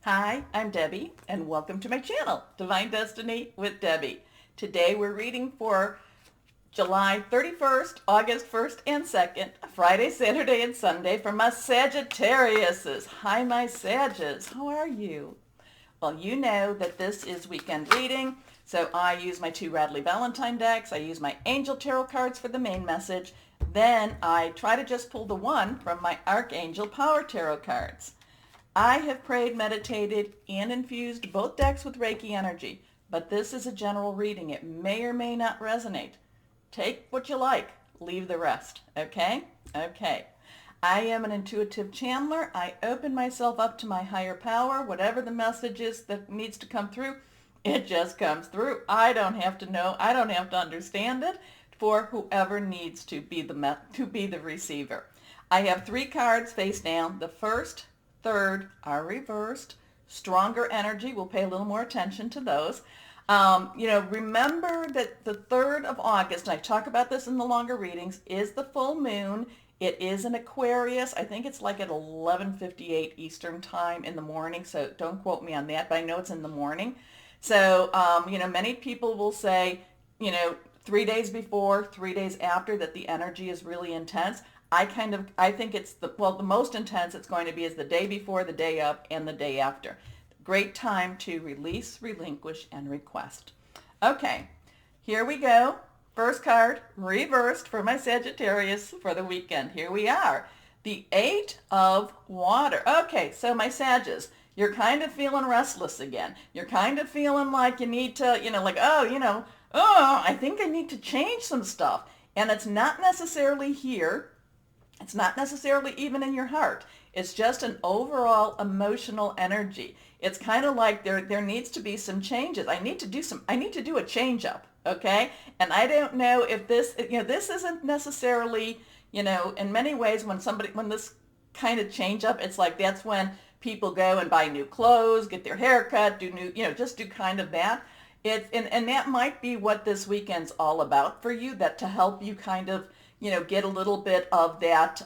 Hi, I'm Debbie, and welcome to my channel, Divine Destiny with Debbie. Today we're reading for July 31st, August 1st and 2nd, Friday, Saturday, and Sunday for my Sagittariuses. Hi, my Sages. How are you? Well, you know that this is weekend reading, so I use my two Radley Valentine decks. I use my Angel Tarot cards for the main message. Then I try to just pull the one from my Archangel Power Tarot cards. I have prayed, meditated, and infused both decks with Reiki energy, but this is a general reading. It may or may not resonate. Take what you like, leave the rest, okay? Okay. I am an intuitive channeler. I open myself up to my higher power. Whatever the message is that needs to come through, it just comes through. I don't have to know. I don't have to understand it for whoever needs to be the receiver. I have three cards face down. The first, third are reversed. Stronger energy. We'll pay a little more attention to those. Remember that the 3rd of August, and I talk about this in the longer readings, is the full moon. It is an Aquarius. I think it's like at 11:58 Eastern time in the morning, so don't quote me on that, but I know it's in the morning. So, many people will say, 3 days before, 3 days after, that the energy is really intense. I think it's the most intense it's going to be is the day before, the day of, and the day after. Great time to release, relinquish, and request. Okay, here we go. First card, reversed for my Sagittarius for the weekend. Here we are. The 8 of Water. Okay, so my Sages, you're kind of feeling restless again. You're kind of feeling like you need to, I think I need to change some stuff. And it's not necessarily here. It's not necessarily even in your heart. It's just an overall emotional energy. It's kind of like there needs to be some changes. I need to do a change up, okay? And I don't know if this isn't necessarily, in many ways when this kind of change up, it's like that's when people go and buy new clothes, get their hair cut, do new, just do kind of that. And that might be what this weekend's all about for you, that to help you kind of, get a little bit of that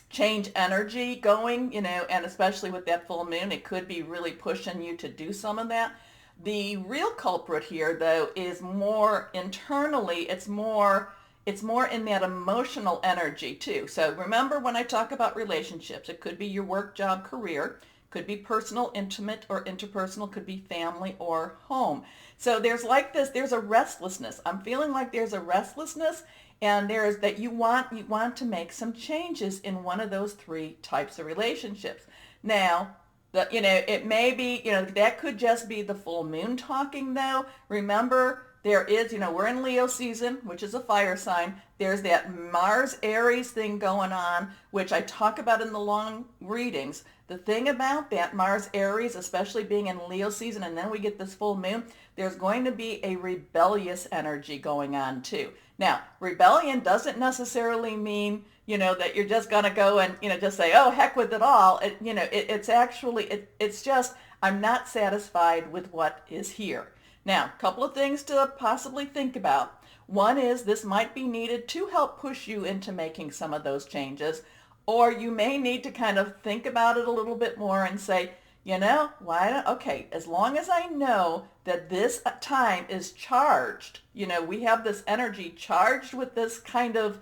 change energy going, and especially with that full moon, it could be really pushing you to do some of that. The real culprit here, though, is more internally. It's more in that emotional energy, too. So remember when I talk about relationships, it could be your work, job, career, could be personal, intimate, or interpersonal, could be family or home. So there's a restlessness. I'm feeling like there's a restlessness, and there's that you want to make some changes in one of those three types of relationships. Now, it may be, that could just be the full moon talking, though. Remember, there is, we're in Leo season, which is a fire sign. There's that Mars Aries thing going on, which I talk about in the long readings. The thing about that Mars Aries, especially being in Leo season, and then we get this full moon, there's going to be a rebellious energy going on too. Now, rebellion doesn't necessarily mean, that you're just going to go and, just say, oh, heck with it all. It's just, I'm not satisfied with what is here. Now, a couple of things to possibly think about. One is this might be needed to help push you into making some of those changes, or you may need to kind of think about it a little bit more and say, okay, as long as I know that this time is charged, we have this energy charged with this kind of,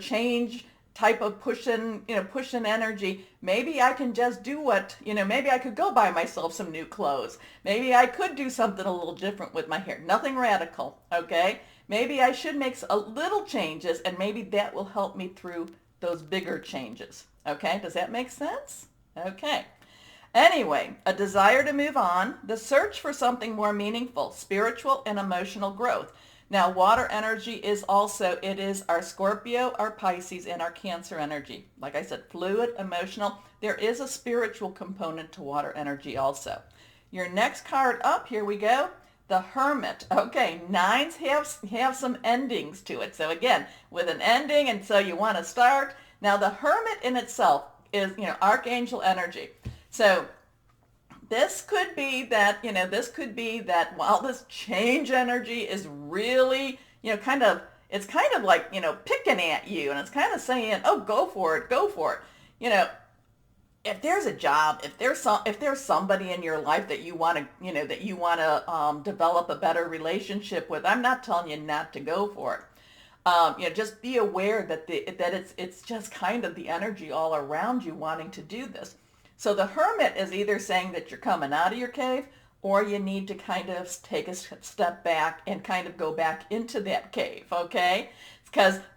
change type of pushing energy. Maybe I can just do maybe I could go buy myself some new clothes. Maybe I could do something a little different with my hair. Nothing radical, okay? Maybe I should make a little changes, and maybe that will help me through those bigger changes. Okay, does that make sense? Okay. Anyway, a desire to move on, the search for something more meaningful, spiritual and emotional growth. Now, water energy is our Scorpio, our Pisces, and our Cancer energy. Like I said, fluid, emotional. There is a spiritual component to water energy also. Your next card up, here we go, the Hermit. Okay, nines have some endings to it. So again, with an ending, and so you want to start. Now, the Hermit in itself is, Archangel energy. So this could be that, while this change energy is really, it's kind of like, picking at you, and it's kind of saying, oh, go for it. if there's a job, if there's somebody in your life that you want to, that you want to develop a better relationship with, I'm not telling you not to go for it. Just be aware that it's just kind of the energy all around you wanting to do this. So the hermit is either saying that you're coming out of your cave, or you need to kind of take a step back and kind of go back into that cave, okay?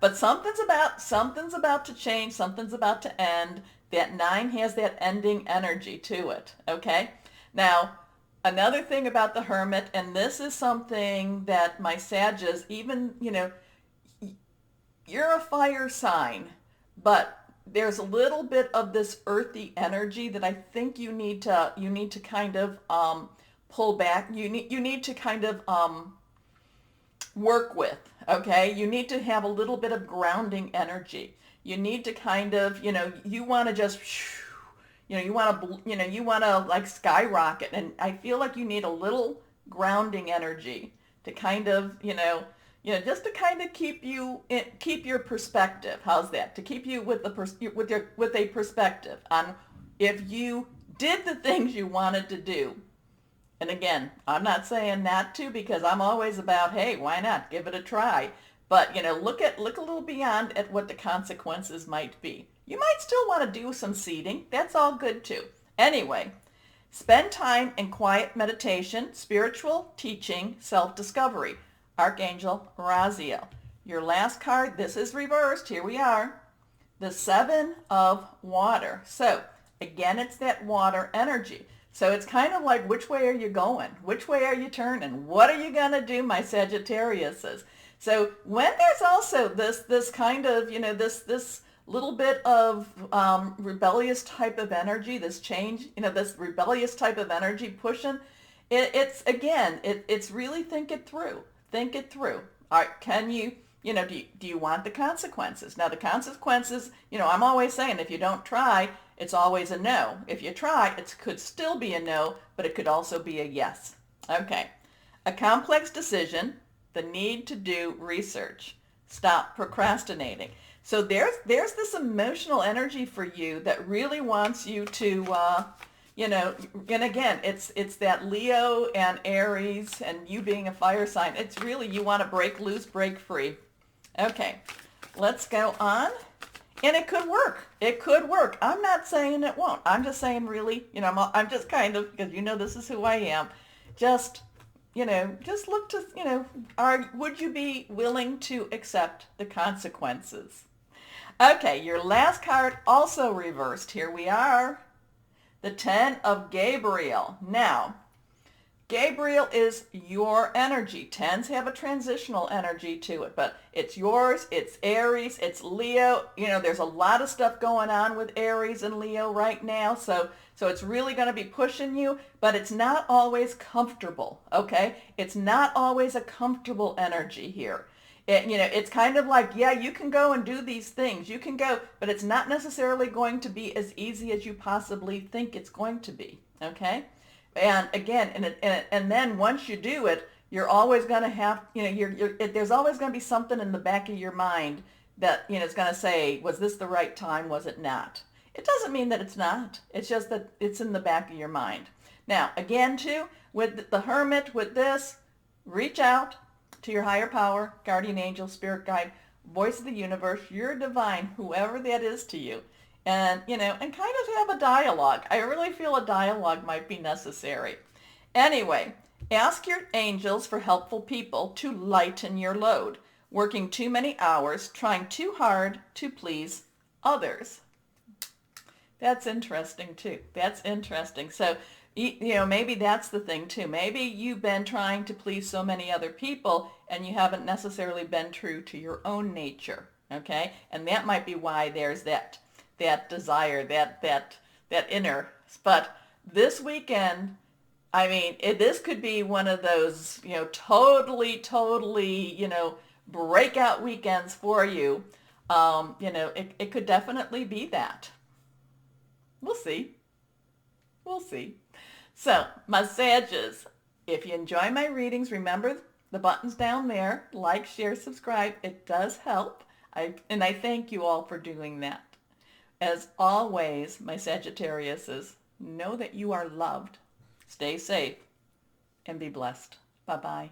But something's about to change, something's about to end. That 9 has that ending energy to it, okay? Now, another thing about the hermit, and this is something that my Sages, even, you're a fire sign, but there's a little bit of this earthy energy that I think you need to kind of pull back. You need to kind of work with. Okay, you need to have a little bit of grounding energy. You need to kind of, you want to just, you want to, you want to like skyrocket, and I feel like you need a little grounding energy to kind of, just to kind of keep your perspective. How's that? To keep you with with a perspective on if you did the things you wanted to do. And again, I'm not saying not to, because I'm always about, hey, why not? Give it a try. But, look a little beyond at what the consequences might be. You might still want to do some seeding. That's all good too. Anyway, spend time in quiet meditation, spiritual teaching, self-discovery. Archangel Raziel. Your last card, this is reversed. Here we are. The 7 of water. So, again, it's that water energy. So it's kind of like, which way are you going? Which way are you turning? What are you going to do, my Sagittariuses? So when there's also this kind of, this little bit of rebellious type of energy, this change, this rebellious type of energy pushing, it's really think it through. Think it through. All right, can you, do you want the consequences? Now the consequences, I'm always saying if you don't try, it's always a no. If you try, it could still be a no, but it could also be a yes. Okay. A complex decision, the need to do research. Stop procrastinating. So there's this emotional energy for you that really wants you to, and again, it's that Leo and Aries and you being a fire sign. It's really, you want to break loose, break free. Okay, let's go on. And it could work. It could work. I'm not saying it won't. I'm just saying really, I'm just kind of, because this is who I am. Just, just look to, would you be willing to accept the consequences? Okay, your last card also reversed. Here we are. The 10 of Gabriel. Now, Gabriel is your energy. 10s have a transitional energy to it, but it's yours, it's Aries, it's Leo. There's a lot of stuff going on with Aries and Leo right now, so it's really going to be pushing you, but it's not always comfortable, okay? It's not always a comfortable energy here. It's kind of like, yeah, you can go and do these things. You can go, but it's not necessarily going to be as easy as you possibly think it's going to be, okay? And again, and then once you do it, you're always going to have, there's always going to be something in the back of your mind that, it's going to say, was this the right time? Was it not? It doesn't mean that it's not. It's just that it's in the back of your mind. Now, again, too, with the hermit, with this, reach out to your higher power, guardian angel, spirit guide, voice of the universe, your divine, whoever that is to you. And, and kind of have a dialogue. I really feel a dialogue might be necessary. Anyway, ask your angels for helpful people to lighten your load. Working too many hours, trying too hard to please others. That's interesting too. That's interesting. So, maybe that's the thing too. Maybe you've been trying to please so many other people and you haven't necessarily been true to your own nature. Okay? And that might be why there's that desire, that inner. But this weekend, this could be one of those, totally, breakout weekends for you. It could definitely be that. We'll see. We'll see. So, my Sages, if you enjoy my readings, remember the buttons down there. Like, share, subscribe. It does help. And I thank you all for doing that. As always, my Sagittariuses, know that you are loved. Stay safe and be blessed. Bye-bye.